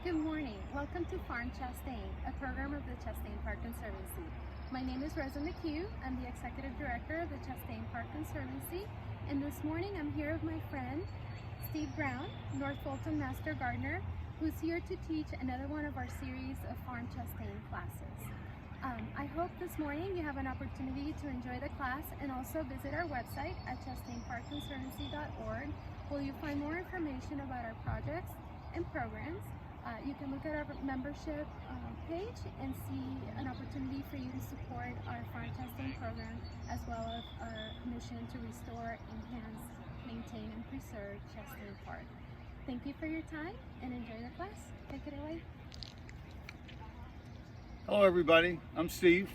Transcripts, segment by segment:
Good morning. Welcome to Farm Chastain, a program of the Chastain Park Conservancy. My name is Rosa McHugh. I'm the Executive Director of the Chastain Park Conservancy, and this morning I'm here with my friend Steve Brown, North Fulton Master Gardener, who's here to teach another one of our series of Farm Chastain classes. I hope this morning you have an opportunity to enjoy the class and also visit our website at chastainparkconservancy.org, where you'll find more information about our projects and programs. You can look at our membership page and see an opportunity for you to support our Farm Chastain program, as well as our mission to restore, enhance, maintain, and preserve Chastain Park. Thank you for your time and enjoy the class. Take it away. Hello everybody, I'm Steve.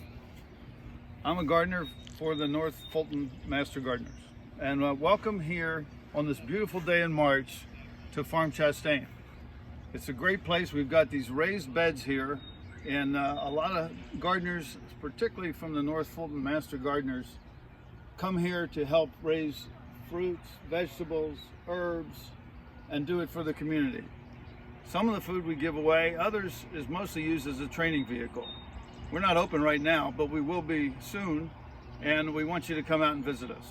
I'm a gardener for the North Fulton Master Gardeners, and welcome here on this beautiful day in March to Farm Chastain. It's a great place. We've got these raised beds here, and a lot of gardeners, particularly from the North Fulton Master Gardeners, come here to help raise fruits, vegetables, herbs, and do it for the community. Some of the food we give away, others is mostly used as a training vehicle. We're not open right now, but we will be soon, and we want you to come out and visit us.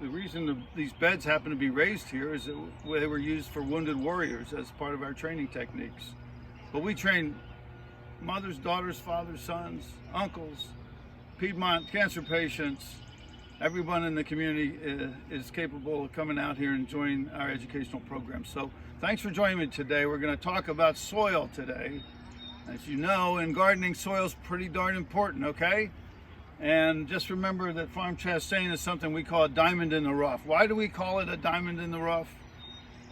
The reason these beds happen to be raised here is that they were used for wounded warriors as part of our training techniques. But we train mothers, daughters, fathers, sons, uncles, Piedmont cancer patients. Everyone in the community is capable of coming out here and joining our educational program. So thanks for joining me today. We're going to talk about soil today. As you know, in gardening, soil is pretty darn important, okay? And just remember that Farm Chastain is something we call a diamond in the rough. Why do we call it a diamond in the rough?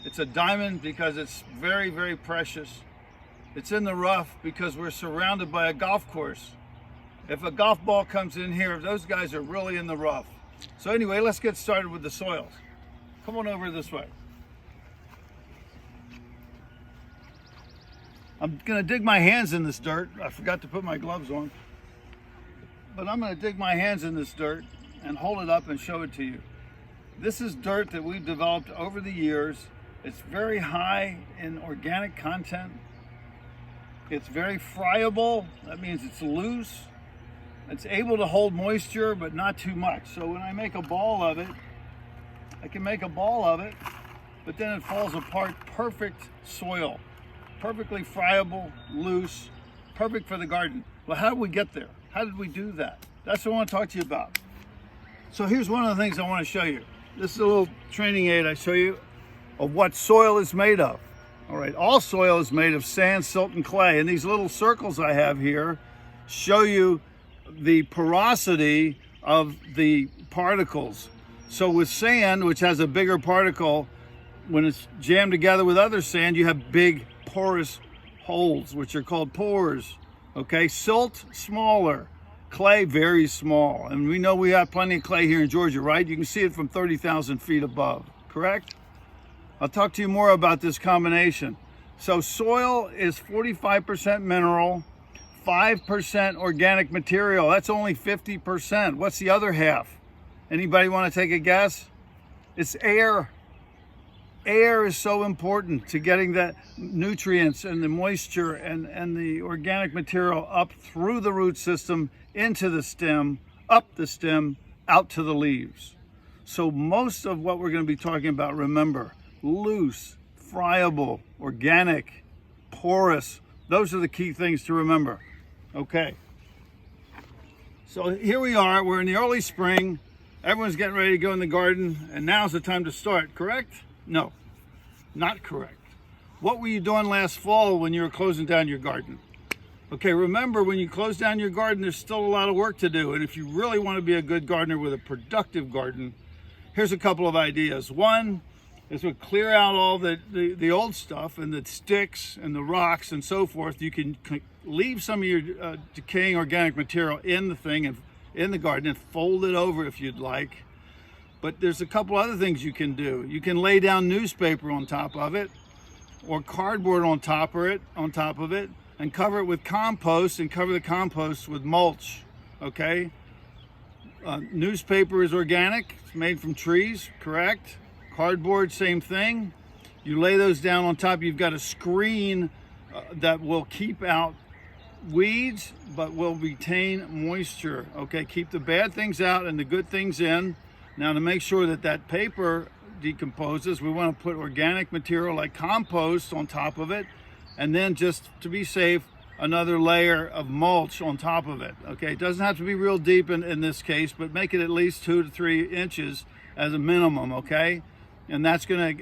It's a diamond because it's very, very precious. It's in the rough because we're surrounded by a golf course. If a golf ball comes in here, those guys are really in the rough. So anyway, let's get started with the soils. Come on over this way. I'm gonna dig my hands in this dirt. I forgot to put my gloves on. But I'm going to dig my hands in this dirt and hold it up and show it to you. This is dirt that we've developed over the years. It's very high in organic content. It's very friable. That means it's loose. It's able to hold moisture, but not too much. So when I make a ball of it, I can make a ball of it, but then it falls apart. Perfect soil, perfectly friable, loose, perfect for the garden. Well, how did we get there? How did we do that? That's what I want to talk to you about. So here's one of the things I want to show you. This is a little training aid I show you of what soil is made of. All right, all soil is made of sand, silt, and clay. And these little circles I have here show you the porosity of the particles. So with sand, which has a bigger particle, when it's jammed together with other sand, you have big porous holes, which are called pores. Okay, silt, smaller. Clay, very small. And we know we have plenty of clay here in Georgia, right? You can see it from 30,000 feet above, correct? I'll talk to you more about this combination. So soil is 45% mineral, 5% organic material. That's only 50%. What's the other half? Anybody want to take a guess? It's air. Air is so important to getting the nutrients and the moisture and the organic material up through the root system, into the stem, up the stem, out to the leaves. So most of what we're going to be talking about, remember, loose, friable, organic, porous. Those are the key things to remember. Okay. So here we are. We're in the early spring. Everyone's getting ready to go in the garden, and now's the time to start, correct? No, not correct. What were you doing last fall when you were closing down your garden? Okay, remember, when you close down your garden, there's still a lot of work to do. And if you really want to be a good gardener with a productive garden, here's a couple of ideas. One is to clear out all the old stuff and the sticks and the rocks and so forth. You can leave some of your decaying organic material in the thing and in the garden and fold it over if you'd like. But there's a couple other things you can do. You can lay down newspaper on top of it, or cardboard on top of it, and cover it with compost, and cover the compost with mulch. Okay? Newspaper is organic. It's made from trees, correct? Cardboard, same thing. You lay those down on top. You've got a screen that will keep out weeds but will retain moisture. Okay, keep the bad things out and the good things in. Now, to make sure that that paper decomposes, we want to put organic material like compost on top of it, and then, just to be safe, another layer of mulch on top of it. Okay, it doesn't have to be real deep in this case, but make it at least 2 to 3 inches as a minimum. Okay, and that's gonna,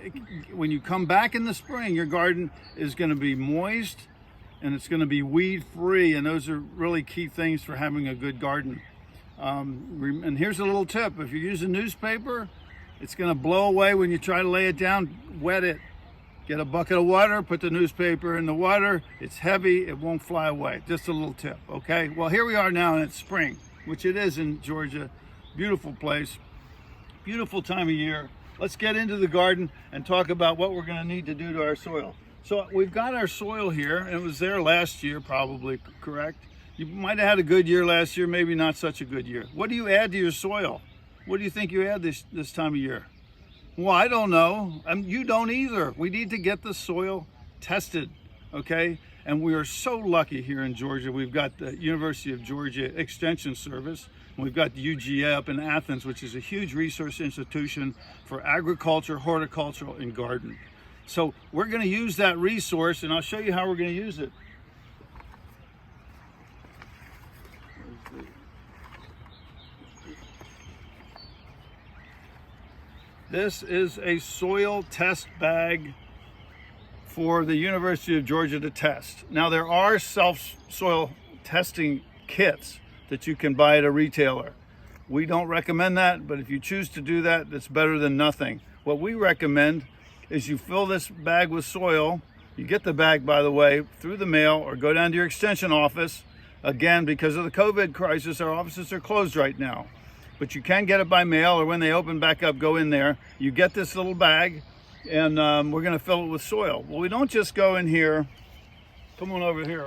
when you come back in the spring, your garden is going to be moist and it's going to be weed free, and those are really key things for having a good garden. And here's a little tip: if you're using newspaper, it's going to blow away when you try to lay it down. Wet it. Get a bucket of water, put the newspaper in the water. It's heavy, it won't fly away. Just a little tip, okay? Well, here we are now, and it's spring, which it is in Georgia. Beautiful place, beautiful time of year. Let's get into the garden and talk about what we're going to need to do to our soil. So we've got our soil here, and it was there last year, probably, correct? You might have had a good year last year, maybe not such a good year. What do you add to your soil? What do you think you add this time of year? Well, I don't know. You don't either. We need to get the soil tested, okay? And we are so lucky here in Georgia. We've got the University of Georgia Extension Service. We've got the UGA up in Athens, which is a huge resource institution for agriculture, horticulture, and garden. So we're going to use that resource, and I'll show you how we're going to use it. This is a soil test bag for the University of Georgia to test. Now, there are soil testing kits that you can buy at a retailer. We don't recommend that, but if you choose to do that, that's better than nothing. What we recommend is you fill this bag with soil. You get the bag, by the way, through the mail, or go down to your extension office. Again, because of the COVID crisis, our offices are closed right now. But you can get it by mail, or when they open back up, go in there. You get this little bag, and we're going to fill it with soil. Well, we don't just go in here. Come on over here.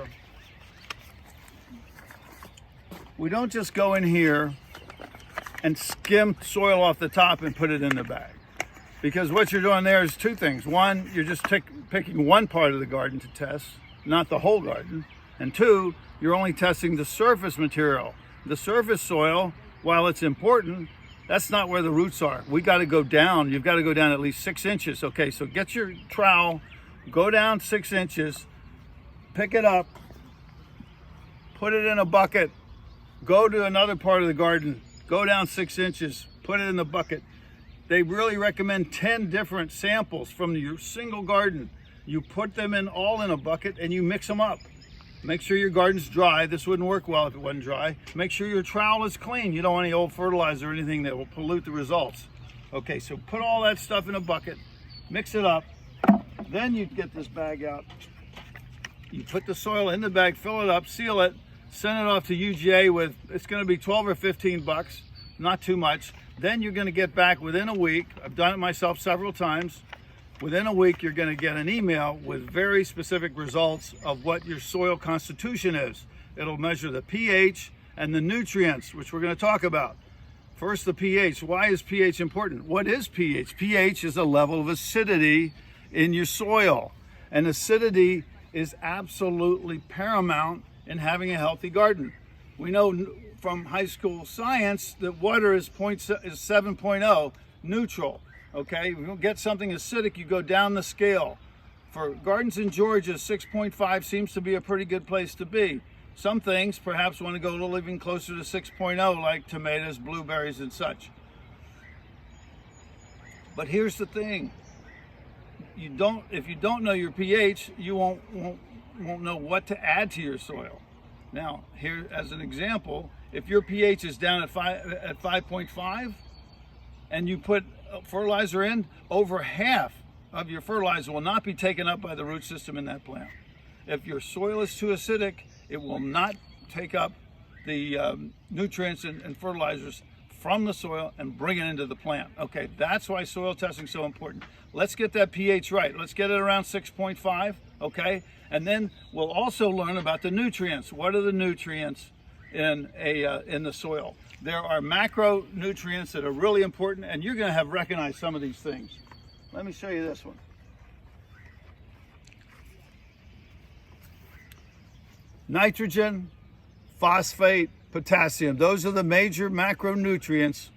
We don't just go in here and skim soil off the top and put it in the bag. Because what you're doing there is two things. One, you're just picking one part of the garden to test, not the whole garden. And two, you're only testing the surface material. The surface soil, while it's important, that's not where the roots are. We got to go down. You've got to go down at least 6 inches. Okay, so get your trowel, go down 6 inches, pick it up, put it in a bucket, go to another part of the garden, go down 6 inches, put it in the bucket. They really recommend 10 different samples from your single garden. You put them in all in a bucket and you mix them up. Make sure your garden's dry. This wouldn't work well if it wasn't dry. Make sure your trowel is clean. You don't want any old fertilizer or anything that will pollute the results. Okay, so put all that stuff in a bucket, mix it up. Then you get this bag out. You put the soil in the bag, fill it up, seal it, send it off to UGA with, it's going to be 12 or 15 bucks, not too much. Then you're going to get back within a week. I've done it myself several times. Within a week, you're going to get an email with very specific results of what your soil constitution is. It'll measure the pH and the nutrients, which we're going to talk about. First, the pH. Why is pH important? What is pH? pH is a level of acidity in your soil. And acidity is absolutely paramount in having a healthy garden. We know from high school science that water is 7.0, neutral. Okay, if you get something acidic, you go down the scale. For gardens in Georgia, 6.5 seems to be a pretty good place to be. Some things perhaps want to go a little even closer to 6.0, like tomatoes, blueberries, and such. But here's the thing: if you don't know your pH, you won't know what to add to your soil. Now, here as an example, if your pH is down at 5.5, and you put fertilizer in, over half of your fertilizer will not be taken up by the root system in that plant. If your soil is too acidic, it will not take up the nutrients and fertilizers from the soil and bring it into the plant. Okay, that's why soil testing is so important. Let's get that pH right. Let's get it around 6.5, okay? And then we'll also learn about the nutrients. What are the nutrients in the soil? There are macronutrients that are really important, and you're going to have recognized some of these things. Let me show you this one. Nitrogen, phosphate, potassium. Those are the major macronutrients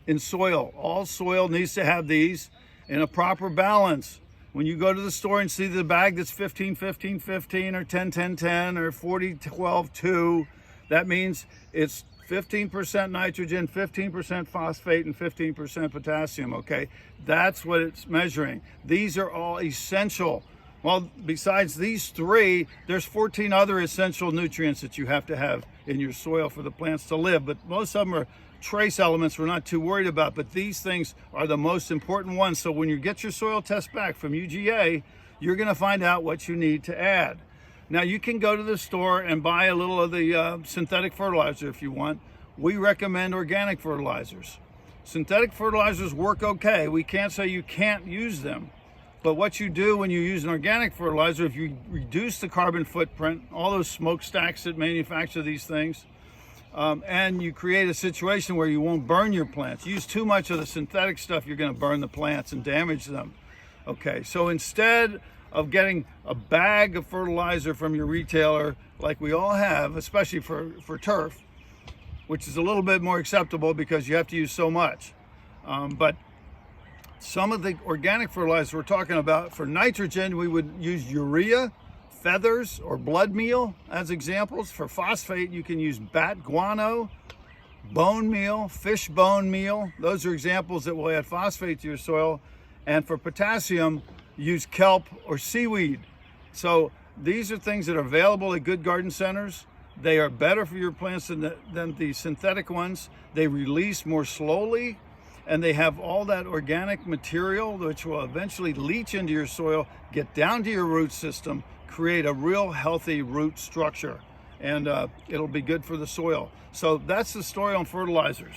in soil. All soil needs to have these in a proper balance. When you go to the store and see the bag that's 15, 15, 15 or 10, 10, 10 or 40, 12, 2, that means it's 15% nitrogen, 15% phosphate, and 15% potassium, okay? That's what it's measuring. These are all essential. Well, besides these three, there's 14 other essential nutrients that you have to have in your soil for the plants to live, but most of them are trace elements we're not too worried about, but these things are the most important ones. So when you get your soil test back from UGA, you're gonna find out what you need to add. Now you can go to the store and buy a little of the synthetic fertilizer if you want. We recommend organic fertilizers. Synthetic fertilizers work okay. We can't say you can't use them. But what you do when you use an organic fertilizer, if you reduce the carbon footprint, all those smokestacks that manufacture these things, and you create a situation where you won't burn your plants. Use too much of the synthetic stuff, you're going to burn the plants and damage them. Okay, so instead of getting a bag of fertilizer from your retailer, like we all have, especially for turf, which is a little bit more acceptable because you have to use so much. But some of the organic fertilizer we're talking about, for nitrogen, we would use urea, feathers, or blood meal as examples. For phosphate, you can use bat guano, bone meal, fish bone meal. Those are examples that will add phosphate to your soil. And for potassium, use kelp or seaweed. So these are things that are available at good garden centers. They are better for your plants than the synthetic ones. They release more slowly, and they have all that organic material which will eventually leach into your soil, get down to your root system, create a real healthy root structure, and it'll be good for the soil. So that's the story on fertilizers.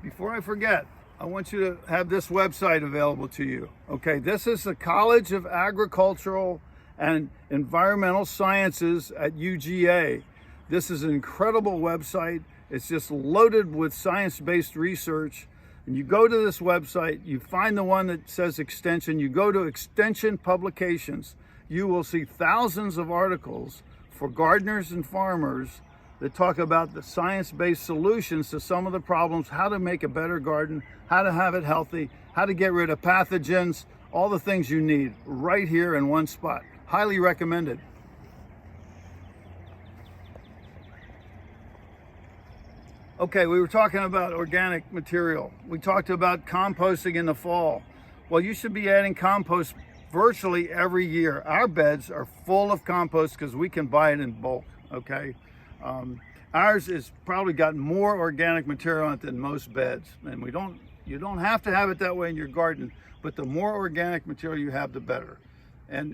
Before I forget, I want you to have this website available to you. Okay, this is the College of Agricultural and Environmental Sciences at UGA. This is an incredible website. It's just loaded with science-based research. And you go to this website, you find the one that says Extension, you go to Extension Publications, you will see thousands of articles for gardeners and farmers that talk about the science-based solutions to some of the problems, how to make a better garden, how to have it healthy, how to get rid of pathogens, all the things you need right here in one spot. Highly recommended. Okay, we were talking about organic material. We talked about composting in the fall. Well, you should be adding compost virtually every year. Our beds are full of compost because we can buy it in bulk, okay? Ours has probably got more organic material on it than most beds. And you don't have to have it that way in your garden, but the more organic material you have, the better. And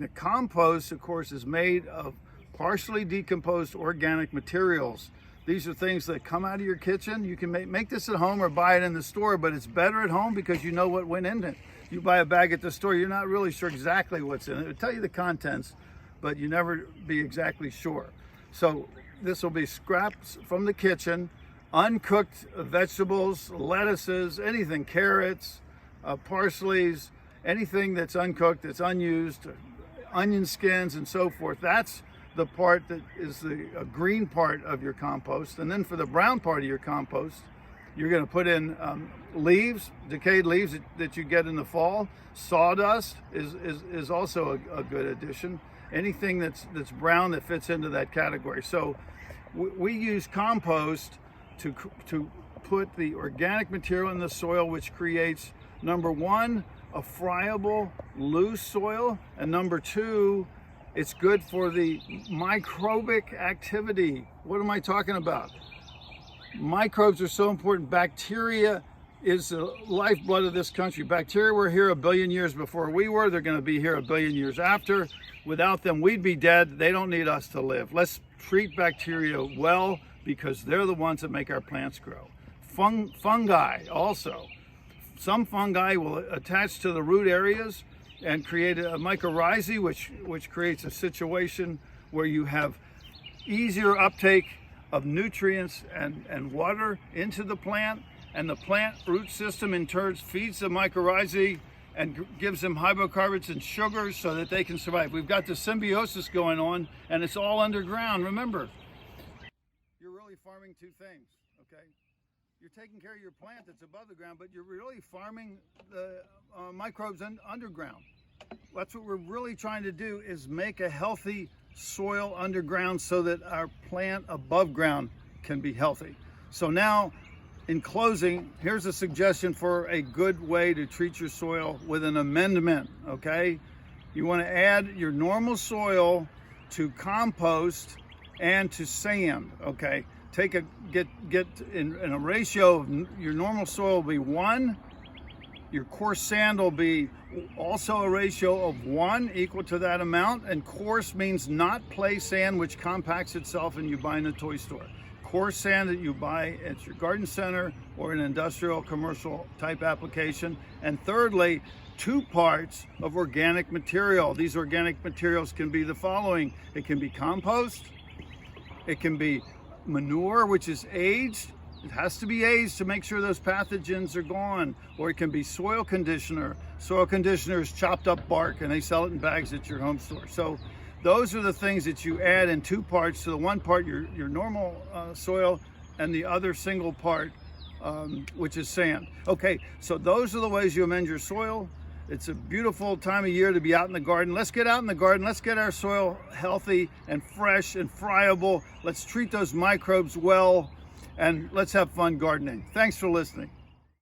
the compost, of course, is made of partially decomposed organic materials. These are things that come out of your kitchen. You can make this at home or buy it in the store, but it's better at home because you know what went in it. You buy a bag at the store, you're not really sure exactly what's in it. It'll tell you the contents, but you never be exactly sure. So this will be scraps from the kitchen, uncooked vegetables, lettuces, anything, carrots, parsleys, anything that's uncooked, that's unused, onion skins and so forth. That's the part that is the green part of your compost. And then for the brown part of your compost, you're going to put in leaves, decayed leaves that you get in the fall. Sawdust is also a good addition. Anything that's brown that fits into that category. So we use compost to put the organic material in the soil, which creates, number one, a friable, loose soil, and number two, it's good for the microbic activity. What am I talking about? Microbes are so important. Bacteria is the lifeblood of this country. Bacteria were here 1 billion years before we were. They're going to be here 1 billion years after. Without them, we'd be dead. They don't need us to live. Let's treat bacteria well because they're the ones that make our plants grow. Fungi also. Some fungi will attach to the root areas and create a mycorrhizae, which creates a situation where you have easier uptake of nutrients and water into the plant, and the plant root system in turn feeds the mycorrhizae, and gives them hydrocarbons and sugars so that they can survive. We've got the symbiosis going on, and it's all underground. Remember, you're really farming two things, okay? You're taking care of your plant that's above the ground, but you're really farming the microbes underground. That's what we're really trying to do, is make a healthy soil underground so that our plant above ground can be healthy. So now, in closing, here's a suggestion for a good way to treat your soil with an amendment, okay? You want to add your normal soil to compost and to sand, okay? Get in a ratio of your normal soil will be 1. Your coarse sand will be also a ratio of 1, equal to that amount. And coarse means not play sand, which compacts itself and you buy in a toy store. Coarse sand that you buy at your garden center or an industrial commercial type application. And thirdly, 2 parts of organic material. These organic materials can be the following. It can be compost. It can be manure, which is aged. It has to be aged to make sure those pathogens are gone. Or it can be soil conditioner. Soil conditioner is chopped up bark and they sell it in bags at your home store. So those are the things that you add in 2 parts. So the one part, your normal soil, and the other single part, which is sand. Okay, so those are the ways you amend your soil. It's a beautiful time of year to be out in the garden. Let's get out in the garden. Let's get our soil healthy and fresh and friable. Let's treat those microbes well, and let's have fun gardening. Thanks for listening.